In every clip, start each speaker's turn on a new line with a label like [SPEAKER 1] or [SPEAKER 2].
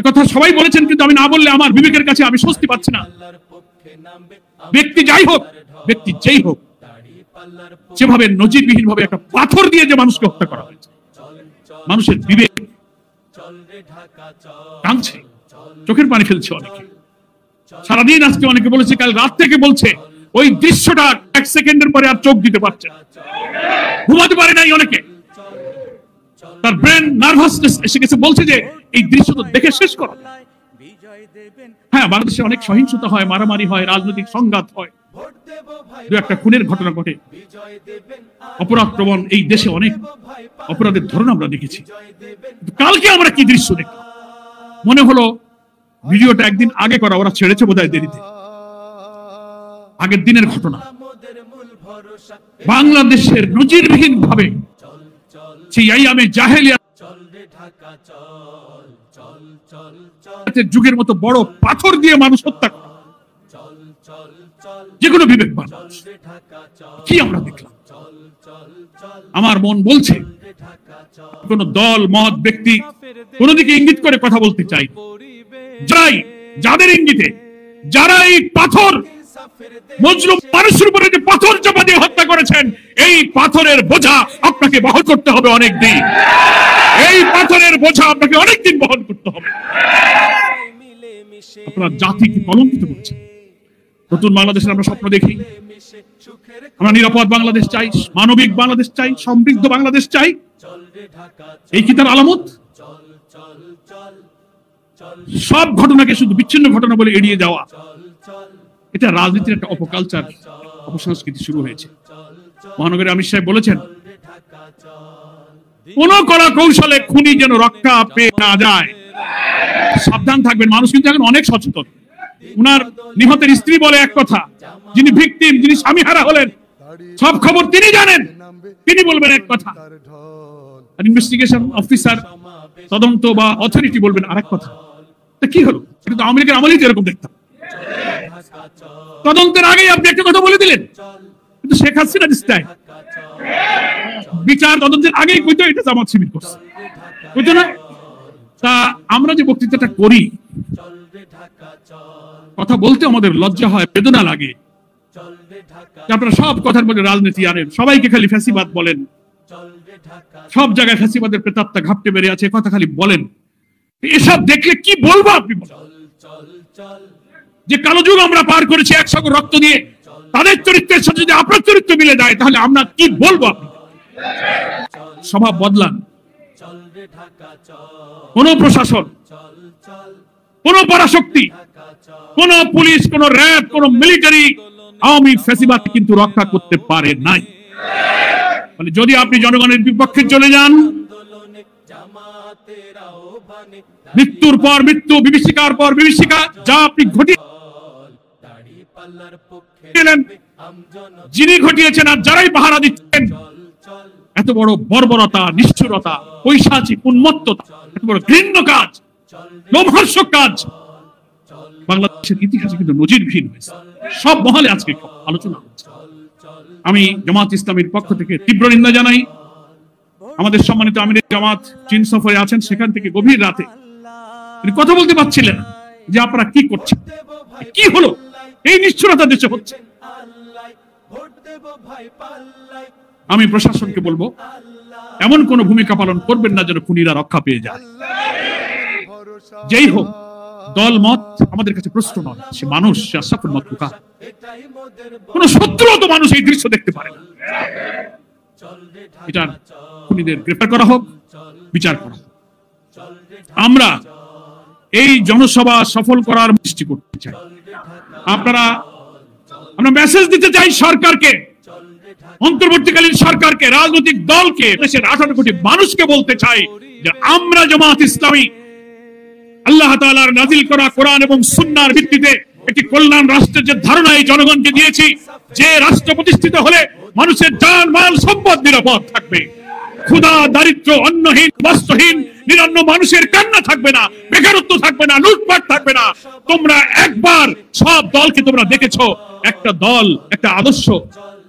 [SPEAKER 1] কথা সবাই বলেছেন, কিন্তু আমি না বললে আমার বিবেকের কাছে আমি স্বস্তি পাচ্ছি না। ব্যক্তি যাই হোক, ব্যক্তি যেই হোক, যেভাবে নজিরবিহীন ভাবে একটা পাথর দিয়ে যে মানুষকে হত্যা করা হয়েছে, মানুষের বিবেক কাঁদছে, চোখের পানি ফেলছে অনেকে। সারাদিন আজকে অনেকে বলেছে, কাল রাত থেকে বলছে ওই দৃশ্যটা এক সেকেন্ডের পরে আর চোখ দিতে পারছে না, ঘুমাতে পারে নাই অনেকে, তার ব্রেন নার্ভাসনেস এসে গেছে, বলছে যে এই দৃশ্য তো দেখে শেষ করা। হ্যাঁ, বাংলাদেশে অনেক সহিংসতা হয়, মারামারি হয়, রাজনৈতিক সংঘাত হয়, দু একটা খুনের ঘটনা ঘটে, অপরাধ প্রবণ এই দেশে অনেক অপরাধের ধরন আমরা দেখেছি। কালকে আমরা কি দৃশ্য দেখলাম, মনে হলো ভিডিওটা একদিন আগে করা, ওরা ছেড়েছে বোধহয় দেরিতে, আগের দিনের ঘটনা। বাংলাদেশের নজিরবিহীন ভাবে সেই আইয়ামে জাহেলিয়াতের যুগের মতো বড় পাথর দিয়ে মানুষ হত্যা করা, যেগুলো বিবেকবান। কি আমরা দেখলাম, আমার মন বলছে কোন দল মত ব্যক্তি কোন দিকে ইঙ্গিত করে কথা বলতে চাই, যাদের ইঙ্গিতে যারা এই পাথর মজলুম মানুষের উপরে যে পাথর চাপা দিয়ে হত্যা করেছেন, এই পাথরের বোঝা আপনাকে বহন করতে হবে অনেক দিন, এই পাথরের বোঝা আপনাকে অনেক দিন বহন করতে হবে। আপনারা জাতিকে কলঙ্কিত করছেন। নতুন বাংলাদেশের আমরা স্বপ্ন দেখি, আমরা নিরাপদ বাংলাদেশ চাই, মানবিক বাংলাদেশ চাই, সমৃদ্ধ বাংলাদেশ চাই। এই কি তার আলামত? সব ঘটনাকে শুধু বিচ্ছিন্ন ঘটনা বলে এড়িয়ে যাওয়া, এটা রাজনীতির একটা অপকালচার, অপসংস্কৃতি শুরু হয়েছে। মহানগরের আমির সাহেব বলেছেন, কোন কলা কৌশলে খুনি যেন রক্ষা পেয়ে না যায়, সাবধান থাকবেন। মানুষ কিন্তু এখন অনেক সচেতন। উনার নিহতের স্ত্রী বলে এক কথা, যিনি ভিকটিম, যিনি স্বামী হারা হলেন, সব খবর তিনি জানেন, তিনি বলবেন এক কথা, আর ইনভেস্টিগেশন অফিসার, তদন্ত বা অথরিটি বলবেন আরেক কথা। তা কি হলো? এটা তো আওয়ামী লীগের আমলেই এরকম দেখতাম, তদন্তের আগেই আপনি একটা কথা বলে দিলেন। কিন্তু শেখ হাসিনা দিস্তায় বিচার তদন্তের আগেই কইতো এটা জামাত শিবির করছে, বুঝছো না? তা আমরা যে বক্তৃতাটা করি, কথা বলতে আমাদের লজ্জা হয়, বেদনা লাগে। আপনারা সব কথার মধ্যে রাজনীতি আনেন, সবাইকে খালি ফ্যাসিবাদ বলেন, সব জায়গায় ফ্যাসিবাদের প্রেতাত্মা ঘাপটে বেড়ে আছে, কথা খালি বলেন। এসব দেখলে কি বলবো আপনি? যে কালো যুগ আমরা পার করেছি একসঙ্গে রক্ত দিয়ে, তাদের চরিত্রের সাথে যদি আপনার চরিত্র মিলে যায়, তাহলে আমরা কি বলবো? আপনি স্বভাব বদলান। কোন প্রশাসন, কোন পরাশক্তি, কোন পুলিশ, কোন র্যাব, কোন মিলিটারি আওয়ামী ফ্যাসিবাদ কিন্তু রক্ষা করতে পারে নাই। যদি আপনি জনগণের বিপক্ষে চলে যান, মৃত্যুর পর মৃত্যু, বিভীষিকার পর বিভীষিকা, যা আপনি ঘটিয়েছিলেন, যিনি ঘটিয়েছেন আর যারাই পাহারা দিচ্ছেন, এত বড় বর্বরতা, নিষ্ঠুরতা, পৈশাচিক উন্মত্ততা, এত বড় ঘৃণ্য কাজ, লোমহর্ষক কাজ বাংলাদেশের ইতিহাসে কিন্তু নজিরবিহীন হয়েছে। সব মহলে আজকে আলোচনা হচ্ছে। আমি জামাত ইসলামীর পক্ষ থেকে তীব্র নিন্দা জানাই। আমাদের সম্মানিত আমির জামাত চীন সফরে আছেন, সেখান থেকে গভীর রাতে তিনি কথা বলতে পারছিলেন যে আপনারা কি করছেন, কি হলো, এই নিষ্ঠুরতা দেশে হচ্ছে। আমি প্রশাসনকে বলবো, এমন কোন ভূমিকা পালন করবেন না যেন খুনিরা রক্ষা পেয়ে যায়। যেই হোক, দল মত আমাদের কাছে প্রশ্ন নয়, সে মানুষ, সে আশরাফুল মাখলুকা। কোন শত্রু তো মানুষ এই দৃশ্য দেখতে পারে না। এটা খুনিদের গ্রেফতার করা হোক, বিচার করা হোক। আমরা এই জনসভা সফল করার চেষ্টা করতে চাই। আমরা মেসেজ দিতে চাই সরকারকে, অন্তর্বর্তীকালীন সরকারকে, রাজনৈতিক দলকে, দেশের 18 কোটি মানুষকে বলতে চাই যে আমরা জামাত ইসলামী আল্লাহ তাআলার নাজিল করা কোরআন এবং সুন্নাহর ভিত্তিতে একটি কল্যাণ রাষ্ট্রের যে ধারণা এই জনগণকে দিয়েছি, যে রাষ্ট্র প্রতিষ্ঠিত হলে মানুষের জান মাল সম্পদ নিরাপদ থাকবে, ক্ষুধা দারিদ্র অন্নহীন বস্ত্রহীন নিরন্ন মানুষের কান্না থাকবে না, বেকারত্ব থাকবে না, লুটপাট থাকবে না। তোমরা একবার সব দলকে তোমরা দেখেছো, একটা দল, একটা আদর্শ,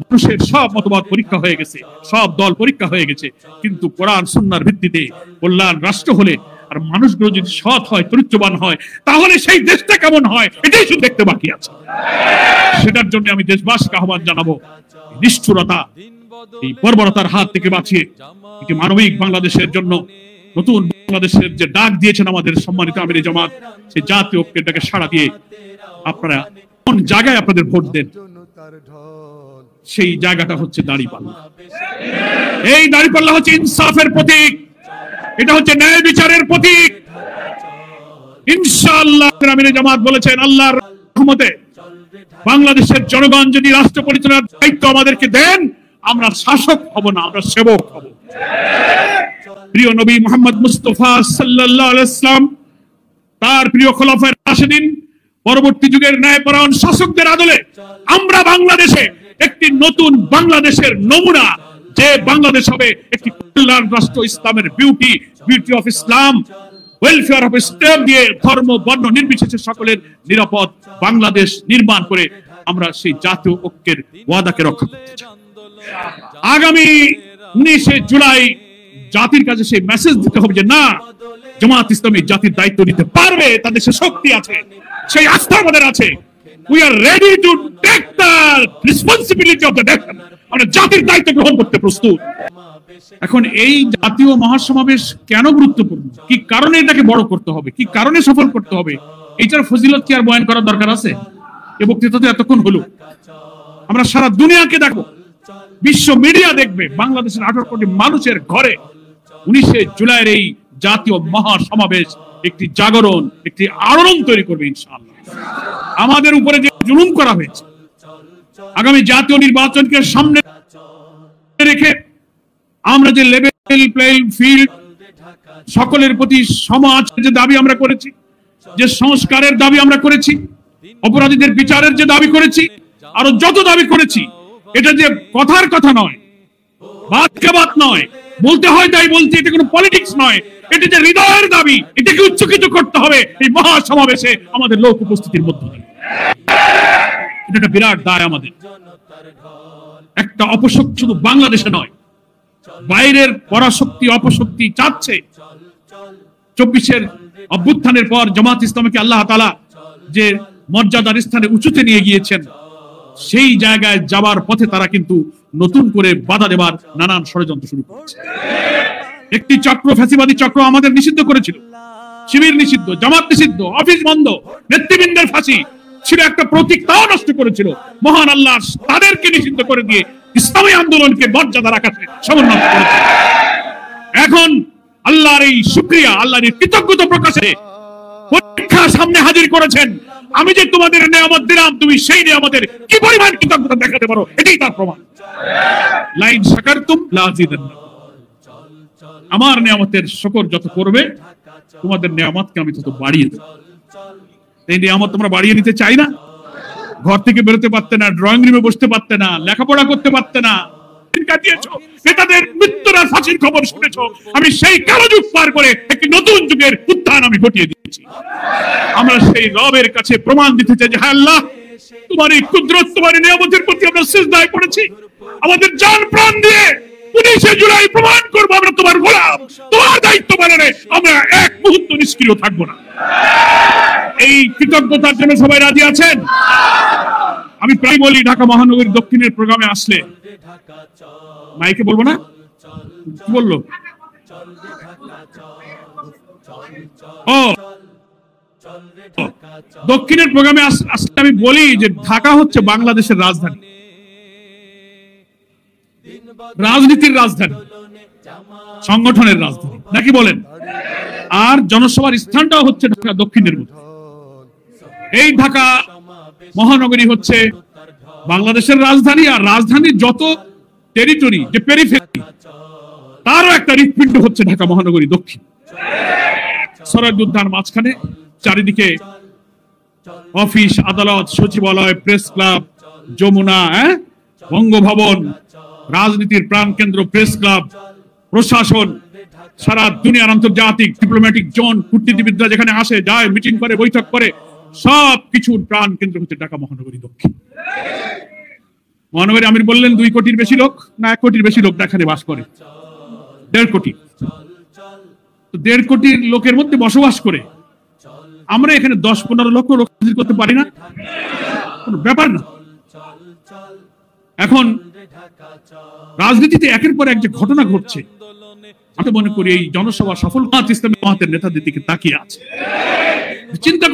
[SPEAKER 1] মানুষের সব মতবাদ পরীক্ষা হয়ে গেছে, সব দল পরীক্ষা হয়ে গেছে, কিন্তু কোরআন সুন্নাহর ভিত্তিতে কল্যাণ রাষ্ট্র হলে আর মানুষগুলো যদি সৎ হয়, চরিত্রবান হয়, তাহলে সেই দেশটা কেমন হয় এটাই শুধু দেখতে বাকি আছে। সেটার জন্য আমি দেশবাসীকে আহ্বান জানাবো, নিষ্ঠুরতা, এই বর্বরতার হাত থেকে বাঁচিয়ে একটি মানবিক বাংলাদেশের জন্য, নতুন বাংলাদেশের যে ডাক দিয়েছেন আমাদের সম্মানিত আমিরে জামাত, সেই জাতীয় ঐক্যটাকে সাড়া দিয়ে আপনারা কোন জায়গায় আপনাদের ভোট দেন, সেই জায়গাটা হচ্ছে দাঁড়িপাল্লা। এই দাঁড়িপাল্লা হচ্ছে ইনসাফের প্রতীক, এটা হচ্ছে ন্যায় বিচারের প্রতীক। ইনশাআল্লাহ আমিরে জামাত বলেছেন, আল্লাহর রহমতে বাংলাদেশের জনগণ যদি রাষ্ট্র পরিচালনার দায়িত্ব আমাদেরকে দেন, আমরা শাসক হব না, আমরা সেবক হব। প্রিয় নবী মুহাম্মদ মুস্তাফা সাল্লাল্লাহু আলাইহি ওয়াসাল্লাম, তার প্রিয় খোলাফায়ে রাশিদিন, পরবর্তী যুগের ন্যায়পরায়ণ শাসকদের আদলে আমরা বাংলাদেশে একটি নতুন বাংলাদেশের নমুনা, যে বাংলাদেশ হবে একটি কল্যাণ রাষ্ট্র, ইসলামের beauty of Islam, welfare of Islam দিয়ে ধর্ম বর্ণ নির্বিশেষে সকলের নিরাপদ বাংলাদেশ নির্মাণ করে আমরা সেই জাতীয় ঐক্যের ওয়াদাকে রক্ষা করতে চাই। আগামী 19 জুলাই জাতির কাছে সেই মেসেজ দিতে হবে যে না, জামাত ইসলামী জাতির দায়িত্ব নিতে পারবে, তাদের সে শক্তি আছে, সেই আস্থা আমাদের আছে। We are ready to take the responsibility of the nation. আমরা জাতির দায়িত্ব গ্রহণ করতে প্রস্তুত। এখন এই জাতীয় মহাসমাবেশ কেন গুরুত্বপূর্ণ, কি কারণে এটাকে বড় করতে হবে, কি কারণে সফল করতে হবে, এইটার ফজিলত কি আর বয়ান করার দরকার আছে? এই বক্তৃতা তো এতক্ষণ হলো, আমরা সারা দুনিয়াকে দেখবো, বিশ্ব মিডিয়া দেখবে, বাংলাদেশের 18 কোটি মানুষের ঘরে 19 জুলাইয়ের এই জাতীয় মহাসমাবেশ একটি জাগরণ, একটি আলোড়ন তৈরি করবে ইনশাআল্লাহ। আমাদের উপরে যে জুলুম করা হয়েছে, আগামী জাতীয় নির্বাচনকে সামনে রেখে আমরা যে লেভেল প্লেইং ফিল্ড, সকলের প্রতি সমাজ যে দাবি আমরা করেছি, যে সংস্কারের দাবি আমরা করেছি, অপরাধীদের বিচারের যে দাবি করেছি, আরো যত দাবি করেছি, এটা যে কথার কথা নয়, বাদকে বাদ নয়, বলতে হয় তাই বলছি, এটা কোনো পলিটিক্স নয়, এটা যে হৃদয়ের দাবি, এটাকে উচ্চকিত করতে হবে এই মহাসমাবেশে আমাদের লোক উপস্থিতির মধ্যে দিয়ে। এটা একটা বিরাট দায় আমাদের। একটা অপশক্তি শুধু বাংলাদেশে নয়, বাইরের পরাশক্তি অপশক্তি চাচ্ছে 24-এর অভ্যুত্থানের পর জামাত ইসলামকে আল্লাহ তাআলা যে মর্যাদার স্থানে উঁচুতে নিয়ে গিয়েছেন, সেই জায়গায় যাবার পথে তারা কিন্তু নতুন করে বাধা দেবার নানান ষড়যন্ত্র শুরু করেছে। একটি চক্র, ফ্যাসিবাদী চক্র আমাদের নিষিদ্ধ করেছিল, শিবির নিষিদ্ধ, জামাত নিষিদ্ধ, অফিস বন্ধ, নেতৃবৃন্দের ফাঁসি ছিল একটা প্রতীক, তাও নষ্ট করেছিল। মহান আল্লাহ তাদেরকে নিষিদ্ধ করে দিয়ে ইসলামী আন্দোলনকে মর্যাদার আকাশে সমুন্নত করেছে। এখন আল্লাহর এই শুকরিয়া, আল্লাহর এই কৃতজ্ঞতা প্রকাশে পরীক্ষা সামনে হাজির করেছেন। আমি যে তোমাদের নিয়ামত দিলাম, তুমি সেই নিয়ামতের কি পরিমাণ কৃতজ্ঞতা দেখাতে পারো, এটাই তার প্রমাণ। লাইন শাকারতুম লাযিদান্নাকুম, আমার নিয়ামতের শুকর যত করবে, তোমাদের নিয়ামতকে আমি তত বাড়িয়ে দেব। এই নিয়ামত তোমরা বাড়িয়ে নিতে চাই না? ঘর থেকে বেরোতে পারতে না, ড্রয়িং রুমে বসতে পারতে না, লেখাপড়া করতে পারতে না, কাটিয়েছো, নেতাদের মৃত্যুর আর ফাঁসির খবর শুনেছো। আমি সেই কালো যুগ পার করে একটি নতুন যুগের উত্থান আমি ঘটিয়ে দিয়েছি। আমরা সেই রবের কাছে প্রমাণ দিতে চাই যে হ্যাঁ আল্লাহ, তোমার এই কুদরত, তোমার নিয়ামতের প্রতি আমরা সিজদায় পড়েছি। আমাদের জান প্রাণ দিয়ে 19 জুলাই প্রমাণ করবো আমরা তোমার গোলাম, তোমার দায়িত্ব পালনে আমরা এক মুহূর্ত নিষ্ক্রিয় থাকবো না। এই কৃতজ্ঞতার জন্য সবাই রাজি আছেন? আমি প্রায় বলি, ঢাকা মহানগরীর দক্ষিণের প্রোগ্রামে আসলে, মাইকে বলবো না, কি বললো, দক্ষিণের প্রোগ্রামে আসলে আমি বলি যে ঢাকা হচ্ছে বাংলাদেশের রাজধানী, রাজনীতির রাজধানী, সংগঠনের রাজধানী, নাকি বলেন? আর জনসভার স্থানটাও হচ্ছে ঢাকা দক্ষিণের মধ্যে। এই ঢাকা মহানগরী হচ্ছে বাংলাদেশের রাজধানী, আর রাজধানীর যত টেরিটরি, যে পেরিফেরি, তারও একটা হৃৎপিণ্ড হচ্ছে ঢাকা মহানগরী দক্ষিণ। সরাইল উদ্যান মাঝখানে, চারিদিকে অফিস, আদালত, সচিবালয়, প্রেস ক্লাব, যমুনা, বঙ্গভবন, রাজনীতির প্রাণকেন্দ্র প্রেস ক্লাব, প্রশাসন, সারা দুনিয়ার আন্তর্জাতিক ডিপ্লোম্যাটিক জোন, কূটনীতিবিদরা যেখানে আসে যায়, মিটিং করে, বৈঠক করে, সব কিছুর প্রাণ কেন্দ্র হচ্ছে ঢাকা মহানগরী দক্ষিণ। মহানগরী আমির বললেন 2 কোটির বেশি লোক, না 1 কোটির বেশি লোক এখানে বাস করে, 1.5 কোটি। তো 1.5 কোটি লোকের মধ্যে বসবাস করে আমরা এখানে 10-15 লক্ষ লোক হাজির করতে পারি না? কোনো ব্যাপার না। এখন রাজনীতিতে একের পর এক যে ঘটনা ঘটছে, আমি মনে করি এই জনসভা সফল ইসলামী জামাতের নেতাদের দিকে তাকিয়ে আছে। চিন্তা